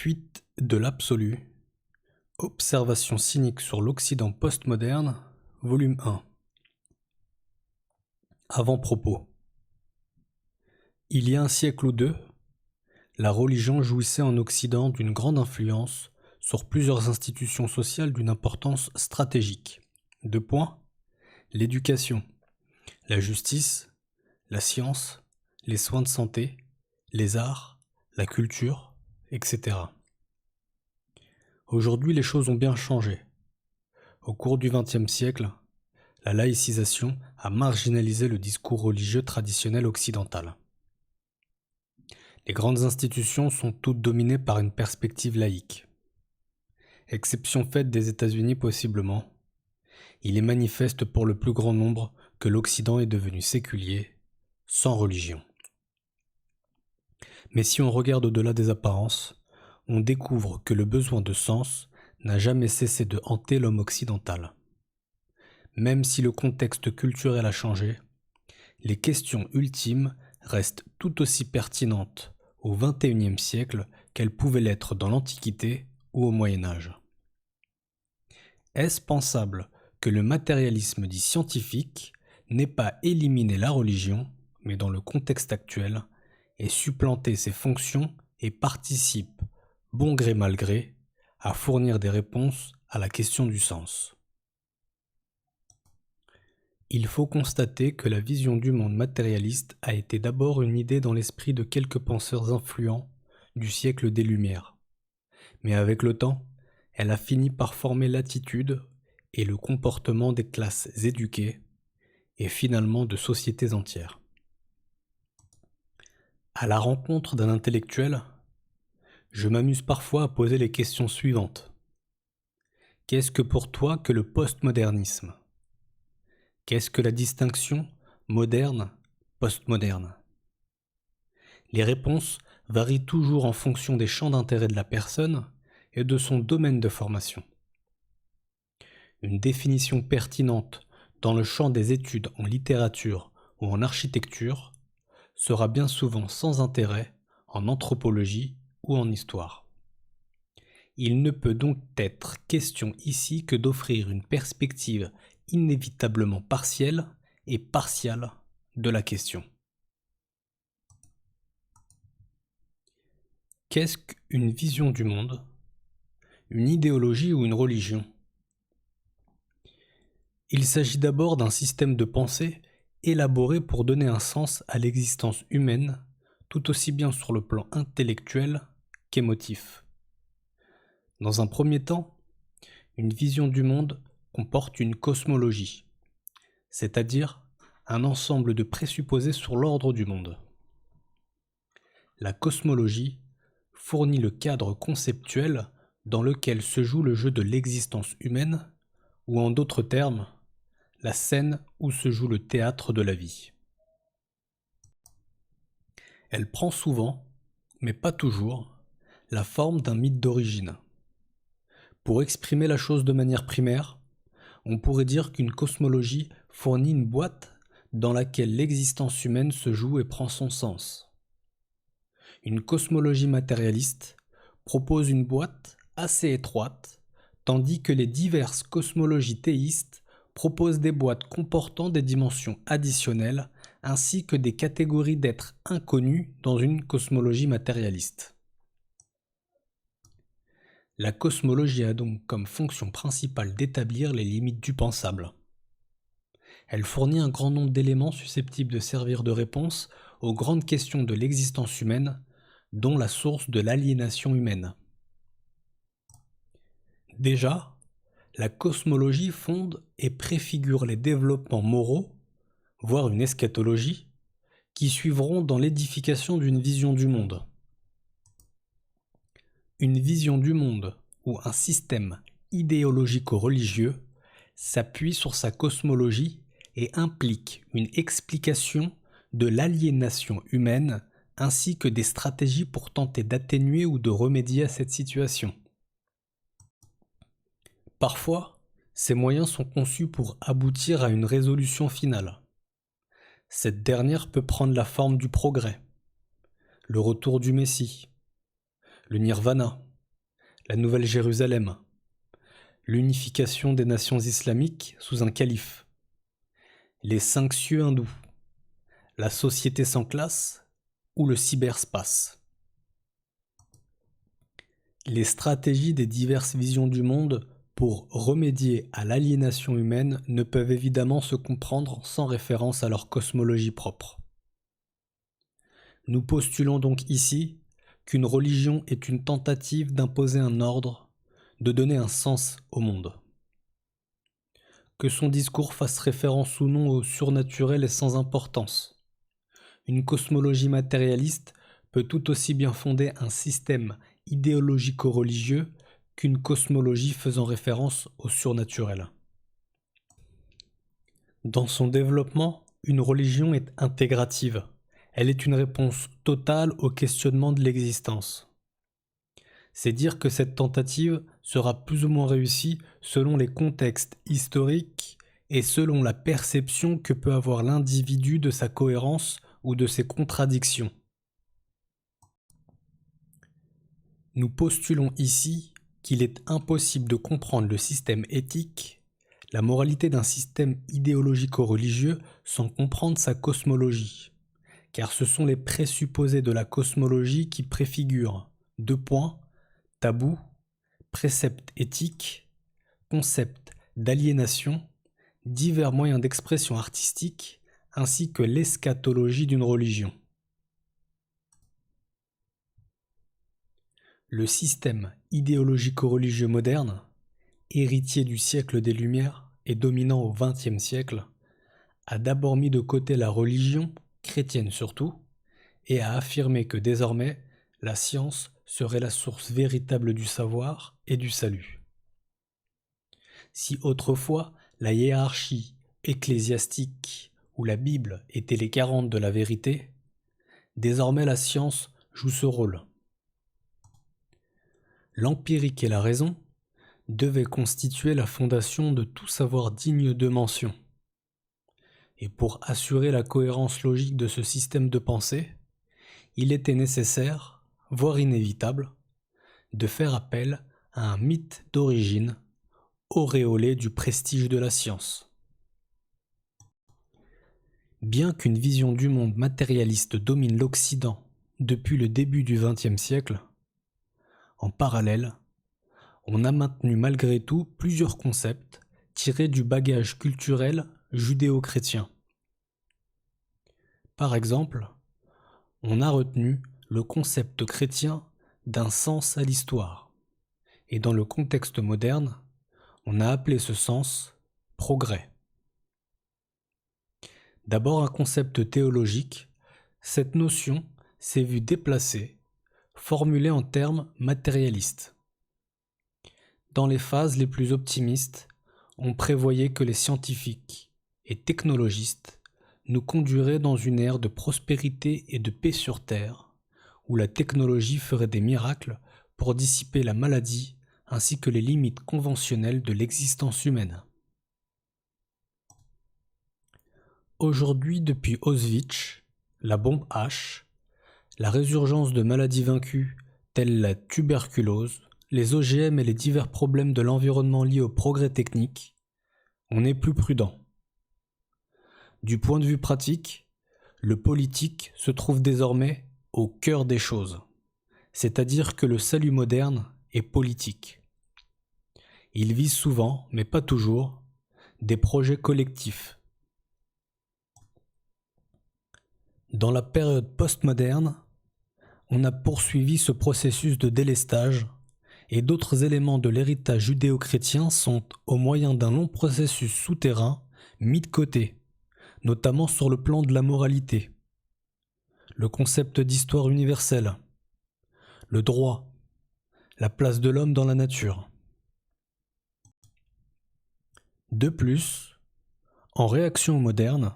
Fuite de l'absolu. Observation cynique sur l'Occident postmoderne, volume 1. Avant-propos. Il y a un siècle ou deux, la religion jouissait en Occident d'une grande influence sur plusieurs institutions sociales d'une importance stratégique. Deux points: l'éducation, la justice, la science, les soins de santé, les arts, la culture, etc. Aujourd'hui, les choses ont bien changé. Au cours du XXe siècle, la laïcisation a marginalisé le discours religieux traditionnel occidental. Les grandes institutions sont toutes dominées par une perspective laïque. Exception faite des États-Unis possiblement, il est manifeste pour le plus grand nombre que l'Occident est devenu séculier, sans religion. Mais si on regarde au-delà des apparences, on découvre que le besoin de sens n'a jamais cessé de hanter l'homme occidental. Même si le contexte culturel a changé, les questions ultimes restent tout aussi pertinentes au XXIe siècle qu'elles pouvaient l'être dans l'Antiquité ou au Moyen Âge. Est-ce pensable que le matérialisme dit scientifique n'ait pas éliminé la religion, mais dans le contexte actuel, ait supplanté ses fonctions et participe, bon gré mal gré, à fournir des réponses à la question du sens? Il faut constater que la vision du monde matérialiste a été d'abord une idée dans l'esprit de quelques penseurs influents du siècle des Lumières. Mais avec le temps, elle a fini par former l'attitude et le comportement des classes éduquées et finalement de sociétés entières. À la rencontre d'un intellectuel, je m'amuse parfois à poser les questions suivantes. Qu'est-ce que pour toi que le postmodernisme ? Qu'est-ce que la distinction moderne-postmoderne ? Les réponses varient toujours en fonction des champs d'intérêt de la personne et de son domaine de formation. Une définition pertinente dans le champ des études en littérature ou en architecture sera bien souvent sans intérêt en anthropologie ou en histoire. Il ne peut donc être question ici que d'offrir une perspective inévitablement partielle et partiale de la question. Qu'est-ce qu'une vision du monde, une idéologie ou une religion ? Il s'agit d'abord d'un système de pensée élaboré pour donner un sens à l'existence humaine, tout aussi bien sur le plan intellectuel qu'émotif. Dans un premier temps, une vision du monde comporte une cosmologie, c'est-à-dire un ensemble de présupposés sur l'ordre du monde. La cosmologie fournit le cadre conceptuel dans lequel se joue le jeu de l'existence humaine, ou en d'autres termes, la scène où se joue le théâtre de la vie. Elle prend souvent, mais pas toujours, la forme d'un mythe d'origine. Pour exprimer la chose de manière primaire, on pourrait dire qu'une cosmologie fournit une boîte dans laquelle l'existence humaine se joue et prend son sens. Une cosmologie matérialiste propose une boîte assez étroite, tandis que les diverses cosmologies théistes proposent des boîtes comportant des dimensions additionnelles ainsi que des catégories d'êtres inconnus dans une cosmologie matérialiste. La cosmologie a donc comme fonction principale d'établir les limites du pensable. Elle fournit un grand nombre d'éléments susceptibles de servir de réponse aux grandes questions de l'existence humaine, dont la source de l'aliénation humaine. Déjà, la cosmologie fonde et préfigure les développements moraux, voire une eschatologie, qui suivront dans l'édification d'une vision du monde. Une vision du monde ou un système idéologico-religieux s'appuie sur sa cosmologie et implique une explication de l'aliénation humaine ainsi que des stratégies pour tenter d'atténuer ou de remédier à cette situation. Parfois, ces moyens sont conçus pour aboutir à une résolution finale. Cette dernière peut prendre la forme du progrès, le retour du Messie, le nirvana, la Nouvelle Jérusalem, l'unification des nations islamiques sous un calife, les 5 cieux hindous, la société sans classe ou le cyberspace. Les stratégies des diverses visions du monde pour remédier à l'aliénation humaine ne peuvent évidemment se comprendre sans référence à leur cosmologie propre. Nous postulons donc ici qu'une religion est une tentative d'imposer un ordre, de donner un sens au monde. Que son discours fasse référence ou non au surnaturel est sans importance. Une cosmologie matérialiste peut tout aussi bien fonder un système idéologico-religieux qu'une cosmologie faisant référence au surnaturel. Dans son développement, une religion est intégrative. Elle est une réponse totale au questionnement de l'existence. C'est dire que cette tentative sera plus ou moins réussie selon les contextes historiques et selon la perception que peut avoir l'individu de sa cohérence ou de ses contradictions. Nous postulons ici qu'il est impossible de comprendre le système éthique, la moralité d'un système idéologico-religieux sans comprendre sa cosmologie, car ce sont les présupposés de la cosmologie qui préfigurent 2 points, tabou, préceptes éthiques, concept d'aliénation, divers moyens d'expression artistique, ainsi que l'eschatologie d'une religion. Le système idéologico-religieux moderne, héritier du siècle des Lumières et dominant au XXe siècle, a d'abord mis de côté la religion, chrétienne surtout, et a affirmé que désormais la science serait la source véritable du savoir et du salut. Si autrefois la hiérarchie ecclésiastique ou la Bible étaient les garantes de la vérité, désormais la science joue ce rôle. L'empirique et la raison devaient constituer la fondation de tout savoir digne de mention. Et pour assurer la cohérence logique de ce système de pensée, il était nécessaire, voire inévitable, de faire appel à un mythe d'origine, auréolé du prestige de la science. Bien qu'une vision du monde matérialiste domine l'Occident depuis le début du XXe siècle, en parallèle, on a maintenu malgré tout plusieurs concepts tirés du bagage culturel judéo-chrétien. Par exemple, on a retenu le concept chrétien d'un sens à l'histoire, et dans le contexte moderne, on a appelé ce sens progrès. D'abord un concept théologique, cette notion s'est vue déplacée, formulée en termes matérialistes. Dans les phases les plus optimistes, on prévoyait que les scientifiques et technologistes nous conduiraient dans une ère de prospérité et de paix sur Terre, où la technologie ferait des miracles pour dissiper la maladie ainsi que les limites conventionnelles de l'existence humaine. Aujourd'hui, depuis Auschwitz, la bombe H, la résurgence de maladies vaincues telles la tuberculose, les OGM et les divers problèmes de l'environnement liés au progrès technique, on est plus prudent. Du point de vue pratique, le politique se trouve désormais au cœur des choses, c'est-à-dire que le salut moderne est politique. Il vise souvent, mais pas toujours, des projets collectifs. Dans la période postmoderne, on a poursuivi ce processus de délestage et d'autres éléments de l'héritage judéo-chrétien sont, au moyen d'un long processus souterrain, mis de côté, notamment sur le plan de la moralité, le concept d'histoire universelle, le droit, la place de l'homme dans la nature. De plus, en réaction au moderne,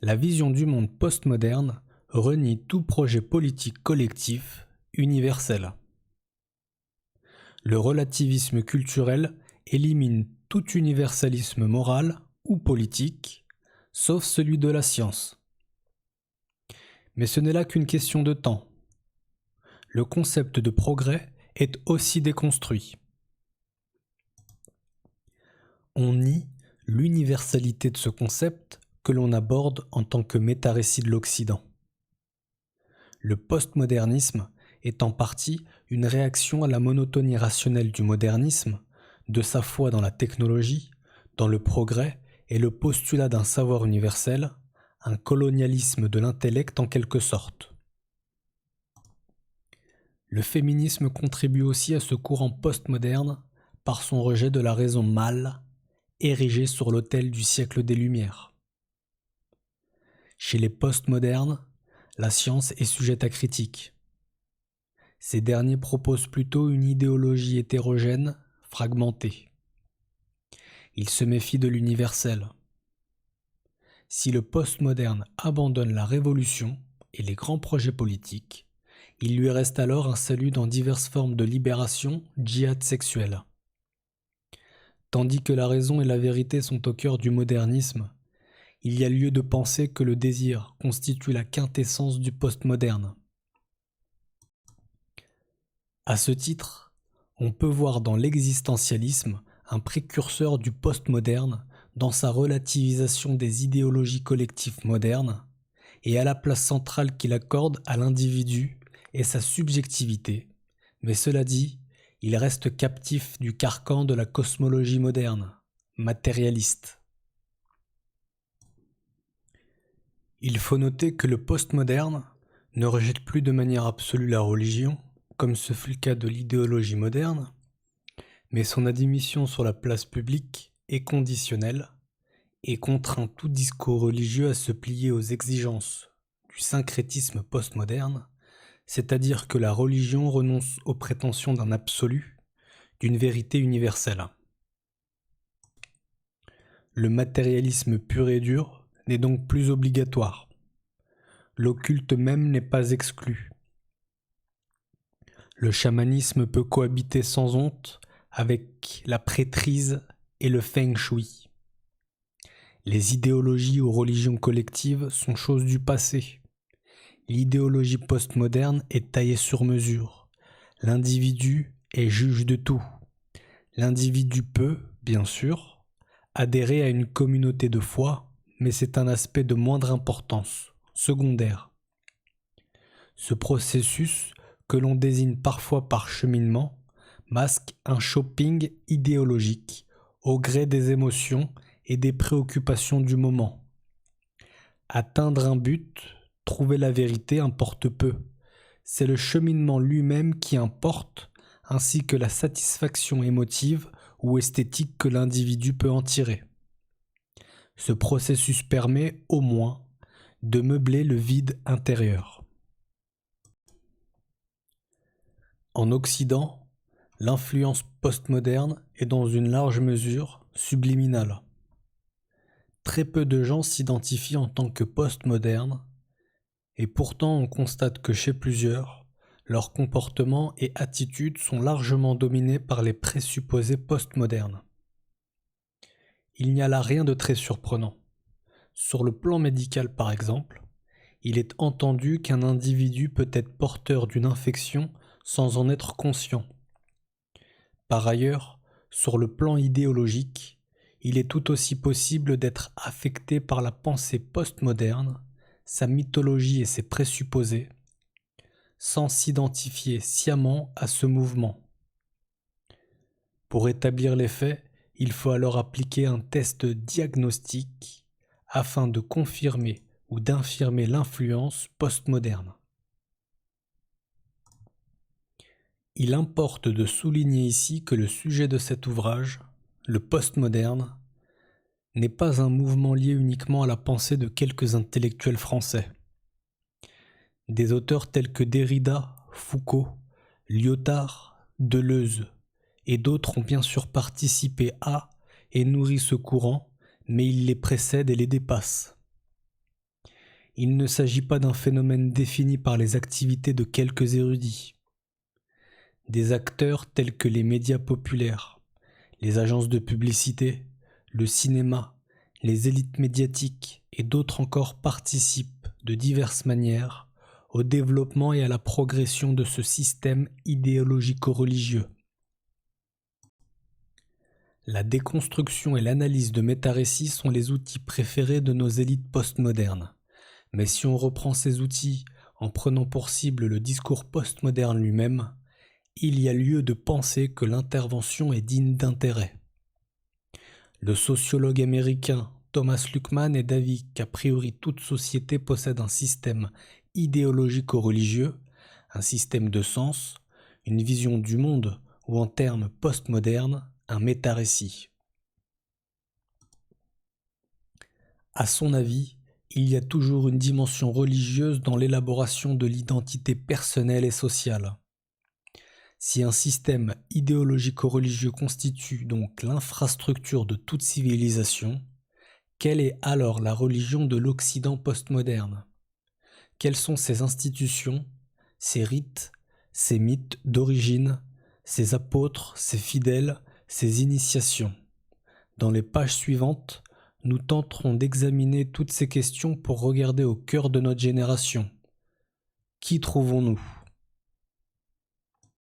la vision du monde postmoderne renie tout projet politique collectif universel. Le relativisme culturel élimine tout universalisme moral ou politique, sauf celui de la science. Mais ce n'est là qu'une question de temps. Le concept de progrès est aussi déconstruit. On nie l'universalité de ce concept que l'on aborde en tant que métarécit de l'Occident. Le postmodernisme est en partie une réaction à la monotonie rationnelle du modernisme, de sa foi dans la technologie, dans le progrès et le postulat d'un savoir universel, un colonialisme de l'intellect en quelque sorte. Le féminisme contribue aussi à ce courant postmoderne par son rejet de la raison mâle, érigée sur l'autel du siècle des Lumières. Chez les postmodernes, la science est sujette à critique. Ces derniers proposent plutôt une idéologie hétérogène, fragmentée. Ils se méfient de l'universel. Si le postmoderne abandonne la révolution et les grands projets politiques, il lui reste alors un salut dans diverses formes de libération, djihad sexuel. Tandis que la raison et la vérité sont au cœur du modernisme, il y a lieu de penser que le désir constitue la quintessence du postmoderne. À ce titre, on peut voir dans l'existentialisme un précurseur du postmoderne dans sa relativisation des idéologies collectives modernes et à la place centrale qu'il accorde à l'individu et sa subjectivité, mais cela dit, il reste captif du carcan de la cosmologie moderne, matérialiste. Il faut noter que le postmoderne ne rejette plus de manière absolue la religion, comme ce fut le cas de l'idéologie moderne, mais son admission sur la place publique est conditionnelle et contraint tout discours religieux à se plier aux exigences du syncrétisme postmoderne, c'est-à-dire que la religion renonce aux prétentions d'un absolu, d'une vérité universelle. Le matérialisme pur et dur n'est donc plus obligatoire. L'occulte même n'est pas exclu. Le chamanisme peut cohabiter sans honte avec la prêtrise et le feng shui. Les idéologies ou religions collectives sont choses du passé. L'idéologie postmoderne est taillée sur mesure. L'individu est juge de tout. L'individu peut, bien sûr, adhérer à une communauté de foi, mais c'est un aspect de moindre importance, secondaire. Ce processus, que l'on désigne parfois par cheminement, masque un shopping idéologique au gré des émotions et des préoccupations du moment. Atteindre un but, trouver la vérité importe peu. C'est le cheminement lui-même qui importe, ainsi que la satisfaction émotive ou esthétique que l'individu peut en tirer. Ce processus permet, au moins, de meubler le vide intérieur. En Occident, l'influence postmoderne est dans une large mesure subliminale. Très peu de gens s'identifient en tant que postmodernes, et pourtant on constate que chez plusieurs, leurs comportements et attitudes sont largement dominés par les présupposés postmodernes. Il n'y a là rien de très surprenant. Sur le plan médical par exemple, il est entendu qu'un individu peut être porteur d'une infection sans en être conscient. Par ailleurs, sur le plan idéologique, il est tout aussi possible d'être affecté par la pensée postmoderne, sa mythologie et ses présupposés, sans s'identifier sciemment à ce mouvement. Pour établir les faits, il faut alors appliquer un test diagnostique afin de confirmer ou d'infirmer l'influence postmoderne. Il importe de souligner ici que le sujet de cet ouvrage, le postmoderne, n'est pas un mouvement lié uniquement à la pensée de quelques intellectuels français. Des auteurs tels que Derrida, Foucault, Lyotard, Deleuze et d'autres ont bien sûr participé à et nourri ce courant, mais ils les précèdent et les dépassent. Il ne s'agit pas d'un phénomène défini par les activités de quelques érudits. Des acteurs tels que les médias populaires, les agences de publicité, le cinéma, les élites médiatiques et d'autres encore participent de diverses manières au développement et à la progression de ce système idéologico-religieux. La déconstruction et l'analyse de métarécits sont les outils préférés de nos élites postmodernes. Mais si on reprend ces outils en prenant pour cible le discours postmoderne lui-même, il y a lieu de penser que l'intervention est digne d'intérêt. Le sociologue américain Thomas Luckmann est d'avis qu'a priori toute société possède un système idéologico-religieux, un système de sens, une vision du monde ou en termes postmodernes, un métarécit. À son avis, il y a toujours une dimension religieuse dans l'élaboration de l'identité personnelle et sociale. Si un système idéologico-religieux constitue donc l'infrastructure de toute civilisation, quelle est alors la religion de l'Occident postmoderne ? Quelles sont ses institutions, ses rites, ses mythes d'origine, ses apôtres, ses fidèles, ses initiations ? Dans les pages suivantes, nous tenterons d'examiner toutes ces questions pour regarder au cœur de notre génération. Qui trouvons-nous ?